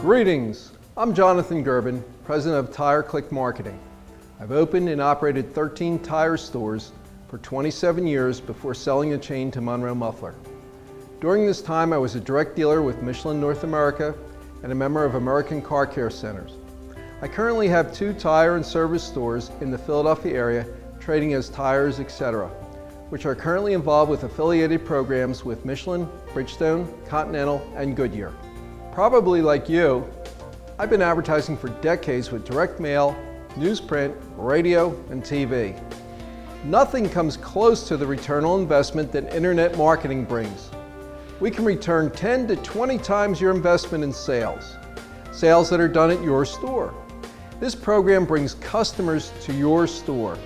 Greetings, I'm Jonathan Gerben, President of Tire Click Marketing. I've opened and operated 13 tire stores for 27 years before selling a chain to Monroe Muffler. During this time, I was a direct dealer with Michelin North America and a member of American Car Care Centers. I currently have 2 tire and service stores in the Philadelphia area trading as Tires, etc., which are currently involved with affiliated programs with Michelin, Bridgestone, Continental, and Goodyear. Probably like you, I've been advertising for decades with direct mail, newsprint, radio, and TV. Nothing comes close to the return on investment that internet marketing brings. We can return 10 to 20 times your investment in sales that are done at your store. This program brings customers to your store.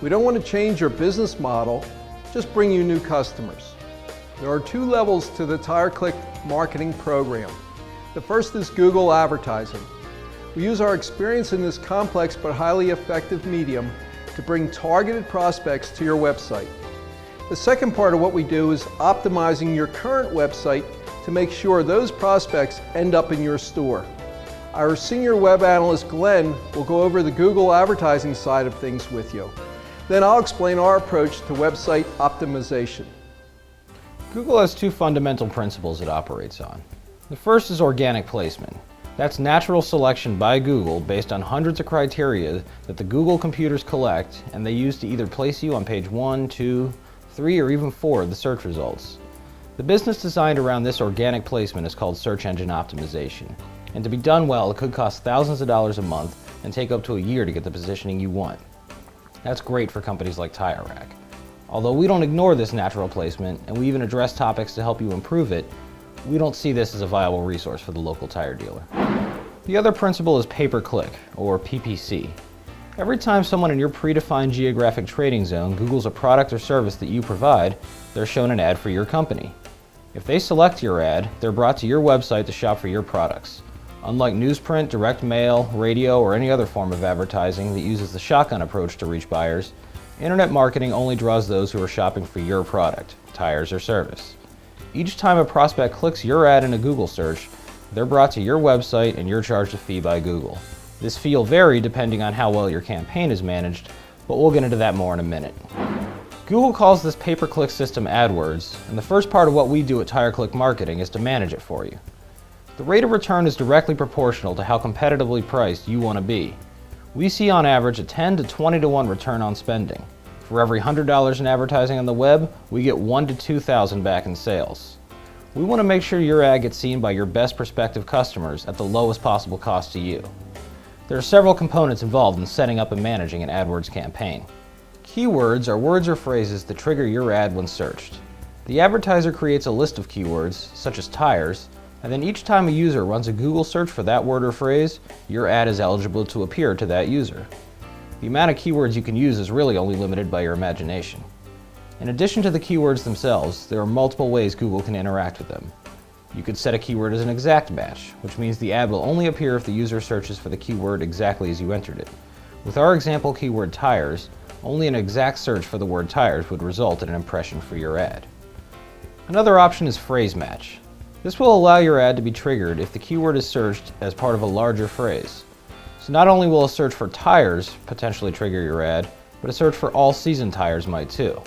We don't want to change your business model, just bring you new customers. There are 2 levels to the Tire Click marketing program. The first is Google Advertising. We use our experience in this complex but highly effective medium to bring targeted prospects to your website. The second part of what we do is optimizing your current website to make sure those prospects end up in your store. Our senior web analyst, Glenn, will go over the Google advertising side of things with you. Then I'll explain our approach to website optimization. Google has 2 fundamental principles it operates on. The first is organic placement. That's natural selection by Google based on hundreds of criteria that the Google computers collect and they use to either place you on page 1, 2, 3, or even 4 of the search results. The business designed around this organic placement is called search engine optimization. And to be done well, it could cost thousands of dollars a month and take up to a year to get the positioning you want. That's great for companies like Tire Rack. Although we don't ignore this natural placement and we even address topics to help you improve it, we don't see this as a viable resource for the local tire dealer. The other principle is pay-per-click, or PPC. Every time someone in your predefined geographic trading zone Googles a product or service that you provide, they're shown an ad for your company. If they select your ad, they're brought to your website to shop for your products. Unlike newsprint, direct mail, radio, or any other form of advertising that uses the shotgun approach to reach buyers, internet marketing only draws those who are shopping for your product, tires, or service. Each time a prospect clicks your ad in a Google search, they're brought to your website and you're charged a fee by Google. This fee will vary depending on how well your campaign is managed, but we'll get into that more in a minute. Google calls this pay-per-click system AdWords, and the first part of what we do at Tire Click Marketing is to manage it for you. The rate of return is directly proportional to how competitively priced you want to be. We see on average a 10 to 20 to 1 return on spending. For every $100 in advertising on the web, we get $1,000 to $2,000 back in sales. We want to make sure your ad gets seen by your best prospective customers at the lowest possible cost to you. There are several components involved in setting up and managing an AdWords campaign. Keywords are words or phrases that trigger your ad when searched. The advertiser creates a list of keywords, such as tires, and then each time a user runs a Google search for that word or phrase, your ad is eligible to appear to that user. The amount of keywords you can use is really only limited by your imagination. In addition to the keywords themselves, there are multiple ways Google can interact with them. You could set a keyword as an exact match, which means the ad will only appear if the user searches for the keyword exactly as you entered it. With our example keyword tires, only an exact search for the word tires would result in an impression for your ad. Another option is phrase match. This will allow your ad to be triggered if the keyword is searched as part of a larger phrase. So not only will a search for tires potentially trigger your ad, but a search for all-season tires might too.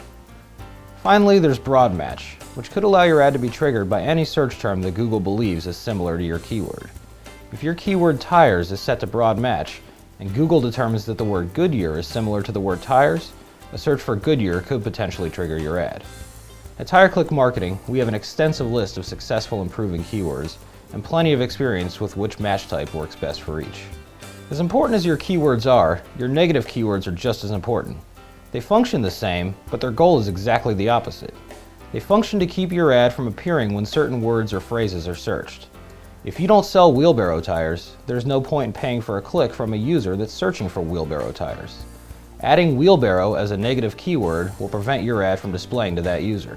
Finally, there's broad match, which could allow your ad to be triggered by any search term that Google believes is similar to your keyword. If your keyword tires is set to broad match, and Google determines that the word Goodyear is similar to the word tires, a search for Goodyear could potentially trigger your ad. At Tire Click Marketing, we have an extensive list of successful improving keywords and plenty of experience with which match type works best for each. As important as your keywords are, your negative keywords are just as important. They function the same, but their goal is exactly the opposite. They function to keep your ad from appearing when certain words or phrases are searched. If you don't sell wheelbarrow tires, there's no point in paying for a click from a user that's searching for wheelbarrow tires. Adding wheelbarrow as a negative keyword will prevent your ad from displaying to that user.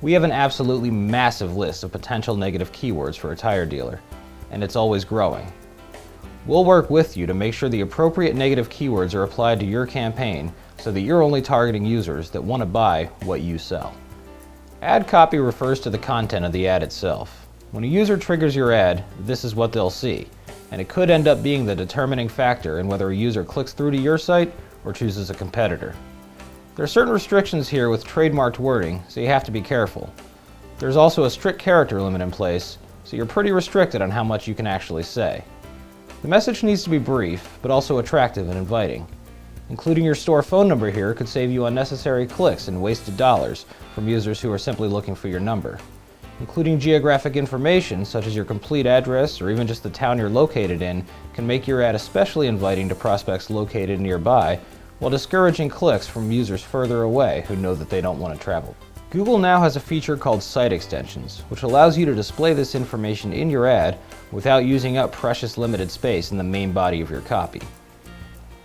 We have an absolutely massive list of potential negative keywords for a tire dealer, and it's always growing. We'll work with you to make sure the appropriate negative keywords are applied to your campaign so that you're only targeting users that want to buy what you sell. Ad copy refers to the content of the ad itself. When a user triggers your ad, this is what they'll see, and it could end up being the determining factor in whether a user clicks through to your site or chooses a competitor. There are certain restrictions here with trademarked wording, so you have to be careful. There's also a strict character limit in place, so you're pretty restricted on how much you can actually say. The message needs to be brief, but also attractive and inviting. Including your store phone number here could save you unnecessary clicks and wasted dollars from users who are simply looking for your number. Including geographic information, such as your complete address or even just the town you're located in, can make your ad especially inviting to prospects located nearby, while discouraging clicks from users further away who know that they don't want to travel. Google now has a feature called Site Extensions, which allows you to display this information in your ad without using up precious limited space in the main body of your copy.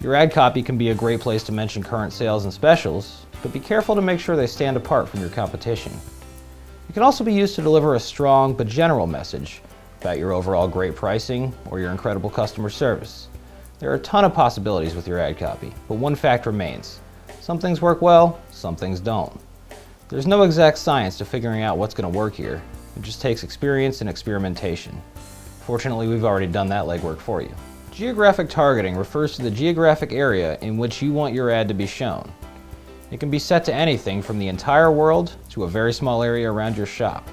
Your ad copy can be a great place to mention current sales and specials, but be careful to make sure they stand apart from your competition. It can also be used to deliver a strong but general message about your overall great pricing or your incredible customer service. There are a ton of possibilities with your ad copy, but one fact remains. Some things work well, some things don't. There's no exact science to figuring out what's going to work here. It just takes experience and experimentation. Fortunately, we've already done that legwork for you. Geographic targeting refers to the geographic area in which you want your ad to be shown. It can be set to anything from the entire world to a very small area around your shop.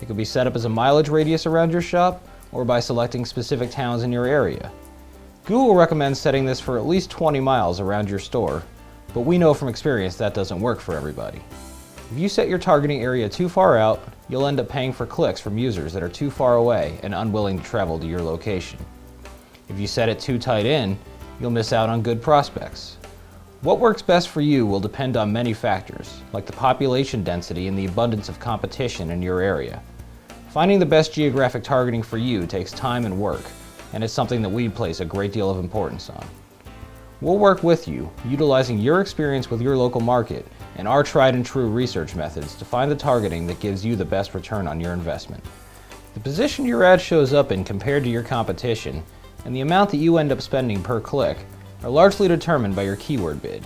It can be set up as a mileage radius around your shop or by selecting specific towns in your area. Google recommends setting this for at least 20 miles around your store, but we know from experience that doesn't work for everybody. If you set your targeting area too far out, you'll end up paying for clicks from users that are too far away and unwilling to travel to your location. If you set it too tight in, you'll miss out on good prospects. What works best for you will depend on many factors, like the population density and the abundance of competition in your area. Finding the best geographic targeting for you takes time and work, and it's something that we place a great deal of importance on. We'll work with you, utilizing your experience with your local market and our tried and true research methods to find the targeting that gives you the best return on your investment. The position your ad shows up in compared to your competition and the amount that you end up spending per click are largely determined by your keyword bid.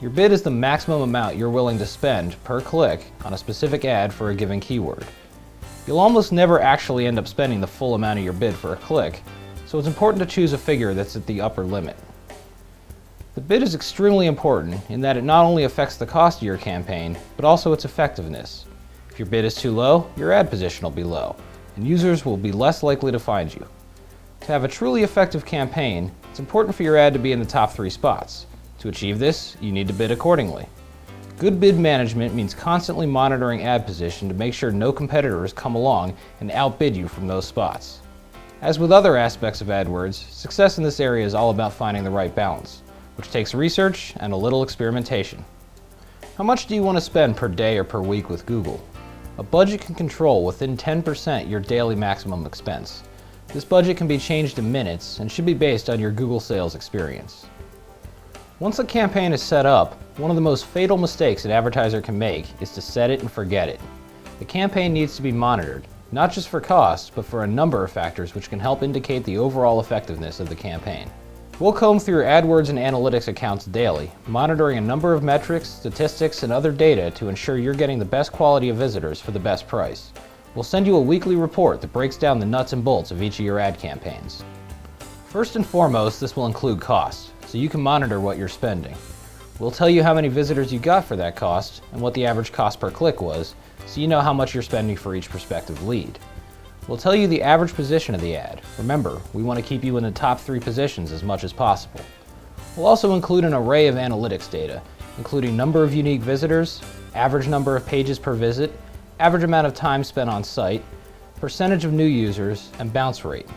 Your bid is the maximum amount you're willing to spend per click on a specific ad for a given keyword. You'll almost never actually end up spending the full amount of your bid for a click, so it's important to choose a figure that's at the upper limit. The bid is extremely important in that it not only affects the cost of your campaign, but also its effectiveness. If your bid is too low, your ad position will be low, and users will be less likely to find you. To have a truly effective campaign, it's important for your ad to be in the top 3 spots. To achieve this, you need to bid accordingly. Good bid management means constantly monitoring ad position to make sure no competitors come along and outbid you from those spots. As with other aspects of AdWords, success in this area is all about finding the right balance, which takes research and a little experimentation. How much do you want to spend per day or per week with Google? A budget can control within 10% your daily maximum expense. This budget can be changed in minutes and should be based on your Google sales experience. Once a campaign is set up, one of the most fatal mistakes an advertiser can make is to set it and forget it. The campaign needs to be monitored, not just for cost, but for a number of factors which can help indicate the overall effectiveness of the campaign. We'll comb through your AdWords and analytics accounts daily, monitoring a number of metrics, statistics, and other data to ensure you're getting the best quality of visitors for the best price. We'll send you a weekly report that breaks down the nuts and bolts of each of your ad campaigns. First and foremost, this will include cost, so you can monitor what you're spending. We'll tell you how many visitors you got for that cost and what the average cost per click was, so you know how much you're spending for each prospective lead. We'll tell you the average position of the ad. Remember, we want to keep you in the top 3 positions as much as possible. We'll also include an array of analytics data, including number of unique visitors, average number of pages per visit, average amount of time spent on site, percentage of new users, and bounce rate.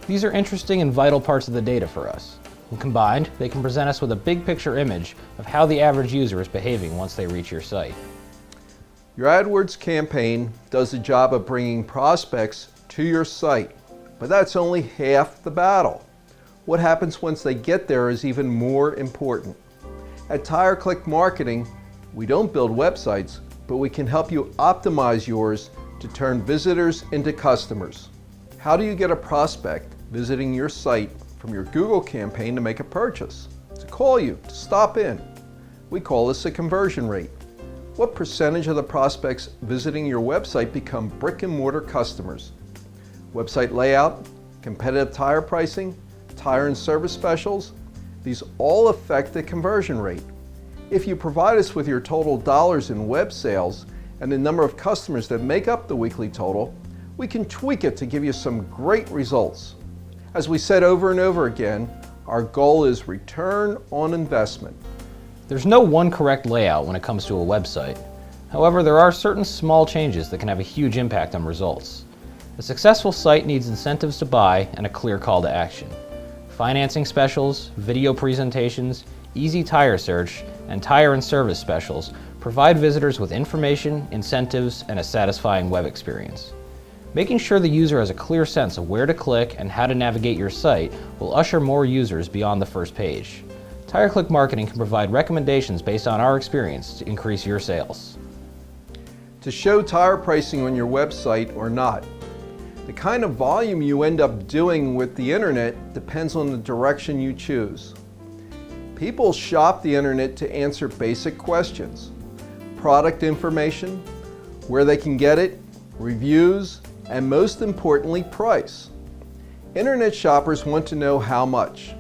These are interesting and vital parts of the data for us. When combined, they can present us with a big picture image of how the average user is behaving once they reach your site. Your AdWords campaign does the job of bringing prospects to your site, but that's only half the battle. What happens once they get there is even more important. At Tire Click Marketing, we don't build websites, but we can help you optimize yours to turn visitors into customers. How do you get a prospect visiting your site from your Google campaign to make a purchase, to call you, to stop in? We call this a conversion rate. What percentage of the prospects visiting your website become brick and mortar customers? website layout, competitive tire pricing, tire and service specials. These all affect the conversion rate. If you provide us with your total dollars in web sales and the number of customers that make up the weekly total, we can tweak it to give you some great results. As we said over and over again, our goal is return on investment. There's no one correct layout when it comes to a website. However, there are certain small changes that can have a huge impact on results. A successful site needs incentives to buy and a clear call to action. Financing specials, video presentations, easy tire search, and tire and service specials provide visitors with information, incentives, and a satisfying web experience. Making sure the user has a clear sense of where to click and how to navigate your site will usher more users beyond the first page. TireClick Marketing can provide recommendations based on our experience to increase your sales. To show tire pricing on your website or not, the kind of volume you end up doing with the internet depends on the direction you choose. People shop the internet to answer basic questions: product information, where they can get it, reviews, and most importantly, price. Internet shoppers want to know how much.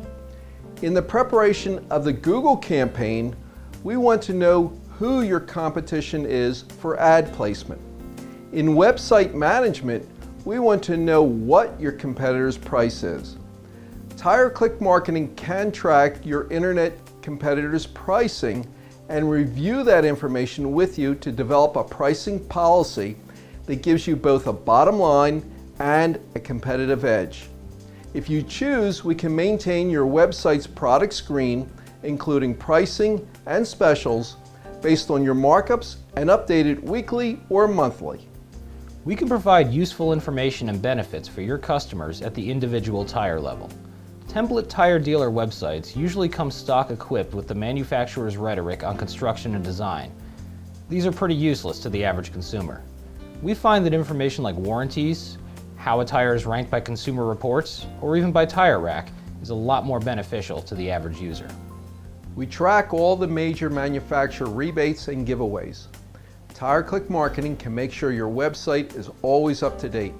In the preparation of the Google campaign, we want to know who your competition is for ad placement. In website management, we want to know what your competitor's price is. TireClick Marketing can track your internet competitor's pricing and review that information with you to develop a pricing policy that gives you both a bottom line and a competitive edge. If you choose, we can maintain your website's product screen, including pricing and specials, based on your markups and updated weekly or monthly. We can provide useful information and benefits for your customers at the individual tire level. Template tire dealer websites usually come stock equipped with the manufacturer's rhetoric on construction and design. These are pretty useless to the average consumer. We find that information like warranties, how a tire is ranked by Consumer Reports, or even by Tire Rack is a lot more beneficial to the average user. We track all the major manufacturer rebates and giveaways. TireClick Marketing can make sure your website is always up to date.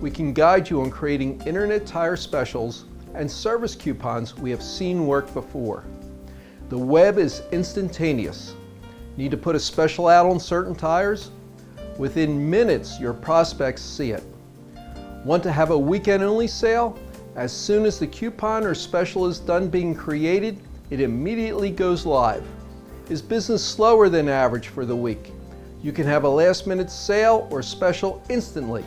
We can guide you on creating internet tire specials and service coupons we have seen work before. The web is instantaneous. Need to put a special out on certain tires? Within minutes, your prospects see it. Want to have a weekend-only sale? As soon as the coupon or special is done being created, it immediately goes live. Is business slower than average for the week? You can have a last-minute sale or special instantly.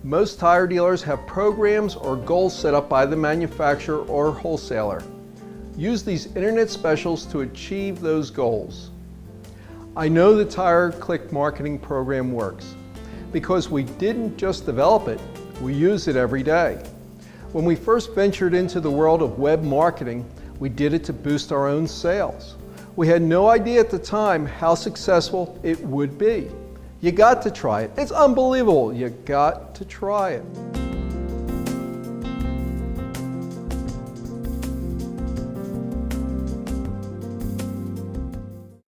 Most tire dealers have programs or goals set up by the manufacturer or wholesaler. Use these internet specials to achieve those goals. I know the TireClick Marketing program works because we didn't just develop it, we use it every day. When we first ventured into the world of web marketing, we did it to boost our own sales. We had no idea at the time how successful it would be. You got to try it. It's unbelievable. You got to try it.